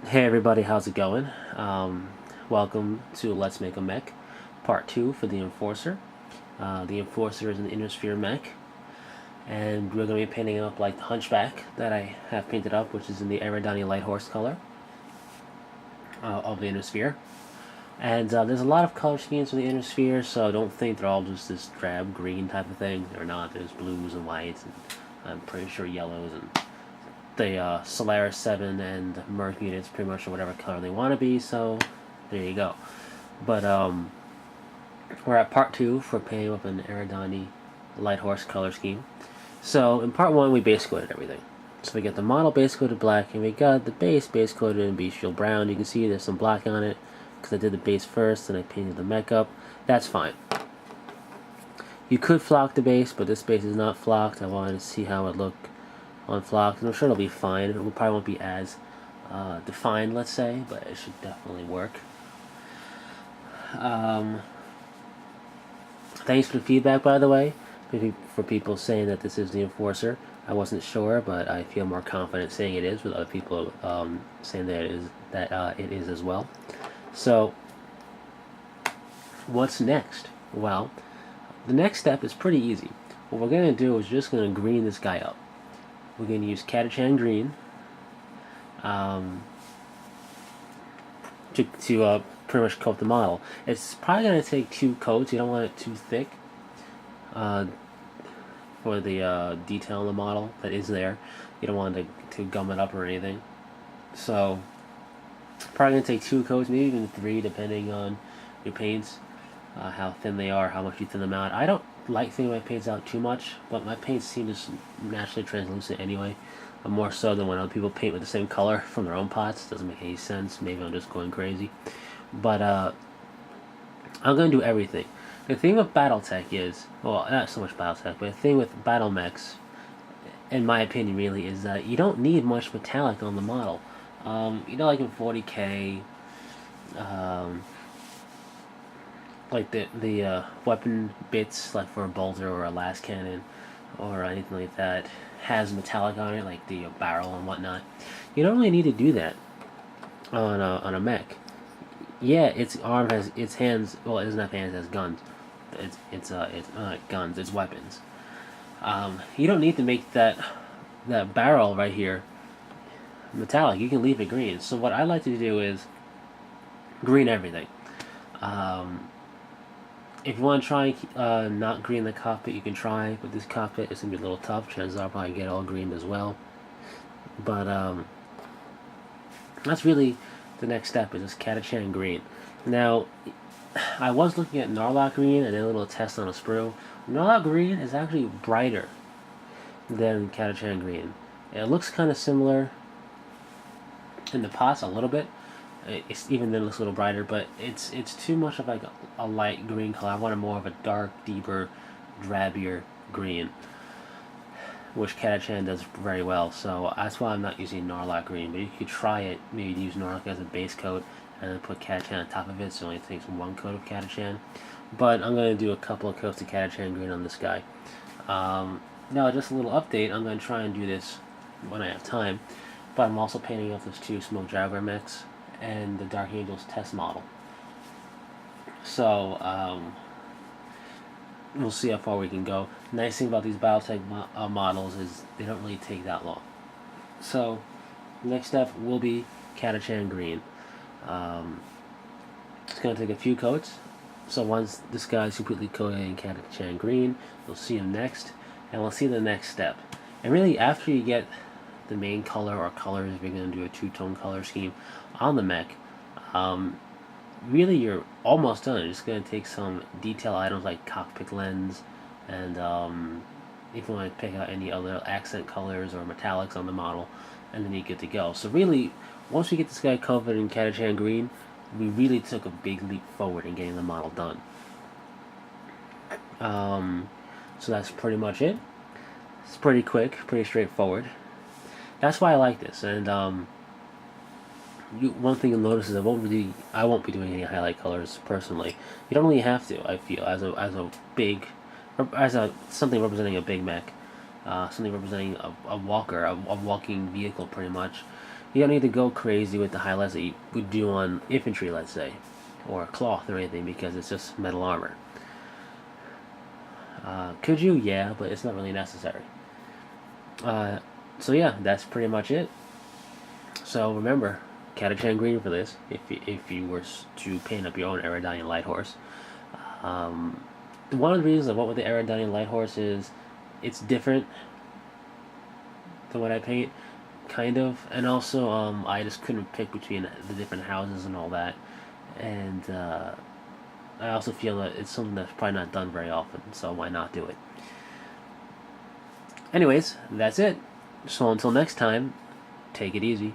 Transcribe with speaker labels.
Speaker 1: Hey everybody, how's it going? Welcome to Let's Make a Mech, Part 2 for the Enforcer. The Enforcer is an inner sphere mech, and we're going to be painting up like the Hunchback that I have painted up, which is in the Eridani Light Horse color of the inner sphere. And there's a lot of color schemes for the inner sphere, so don't think they're all just this drab green type of thing. They're not. There's blues and whites, and I'm pretty sure yellows, and the Solaris 7 and Merc units pretty much whatever color they want to be, so there you go. But we're at part 2 for painting up an Eridani Light Horse color scheme. So in part 1 we base coated everything. So we got the model base coated black, and we got the base coated in Bestial Brown. You can see there's some black on it, because I did the base first and I painted the mech up. That's fine. You could flock the base, but this base is not flocked. I wanted to see how it looked on flock, and I'm sure it'll be fine. It probably won't be as defined, let's say, but it should definitely work. Thanks for the feedback, by the way, for people saying that this is the Enforcer. I wasn't sure, but I feel more confident saying it is, with other people saying that it is as well. So, what's next? Well, the next step is pretty easy. What we're going to do is just going to green this guy up. We're going to use Catachan green to pretty much coat the model. It's probably going to take 2 coats. You don't want it too thick for the detail in the model that is there. You don't want to gum it up or anything. So probably going to take 2 coats, maybe even 3, depending on your paints, how thin they are, how much you thin them out. I don't like thinning my paints out too much, but my paints seem just naturally translucent anyway. More so than when other people paint with the same color from their own pots. Doesn't make any sense. Maybe I'm just going crazy. But I'm going to do everything. The thing with Battletech is, well, not so much Battletech, but the thing with Battle Mechs, in my opinion, really, is that you don't need much metallic on the model. Like in 40K, like the weapon bits, like for a bolter or a last cannon, or anything like that, has metallic on it, like the barrel and whatnot. You don't really need to do that on a mech. Yeah, its arm has its hands. Well, it doesn't have hands; it has guns. It's not guns; it's weapons. You don't need to make that barrel right here metallic. You can leave it green. So what I like to do is green everything. If you want to try not green the cockpit, you can try. But this cockpit is going to be a little tough. Chances are I'll probably get all green as well. But that's really the next step, is this Catachan green. Now, I was looking at Narlock green and did a little test on a sprue. Narlock green is actually brighter than Catachan green. It looks kind of similar in the pots a little bit. It's even then looks a little brighter, but it's too much of like a light green color. I wanted more of a dark, deeper, drabbier green, which Catachan does very well. So that's why I'm not using Narlock green. But you could try it. Maybe use Narlock as a base coat and then put Catachan on top of it. So it only takes 1 coat of Catachan. But I'm going to do a couple of coats of Catachan green on this guy. Now, just a little update. I'm going to try and do this when I have time. But I'm also painting up those 2 Smoke Jaguar mechs and the Dark Angels test model. So we'll see how far we can go. Nice thing about these Battletech models is they don't really take that long. So next step will be Catachan green. It's going to take a few coats. So once this guy's completely coated in Catachan green, we'll see him next, and we'll see the next step. And really, after you get the main color or colors, if you're going to do a 2-tone color scheme on the mech, really you're almost done. It's just going to take some detail items like cockpit lens, and if you want to pick out any other accent colors or metallics on the model, and then you're good to go. So really, once we get this guy covered in Catachan green, we really took a big leap forward in getting the model done. So that's pretty much it. It's pretty quick, pretty straightforward. That's why I like this. And one thing you'll notice is I won't be doing any highlight colors personally. You don't really have to. I feel as something representing a big mech, something representing a walker, a walking vehicle, pretty much. You don't need to go crazy with the highlights that you would do on infantry, let's say, or cloth or anything, because it's just metal armor. Could you? Yeah, but it's not really necessary. So yeah, that's pretty much it. So remember, Catachan green for this. If you were to paint up your own Aerodine Light Horse, one of the reasons I went with the Aerodine Light Horse is it's different than what I paint, kind of, and also I just couldn't pick between the different houses and all that, and I also feel that it's something that's probably not done very often, so why not do it? Anyways, that's it. So until next time, take it easy.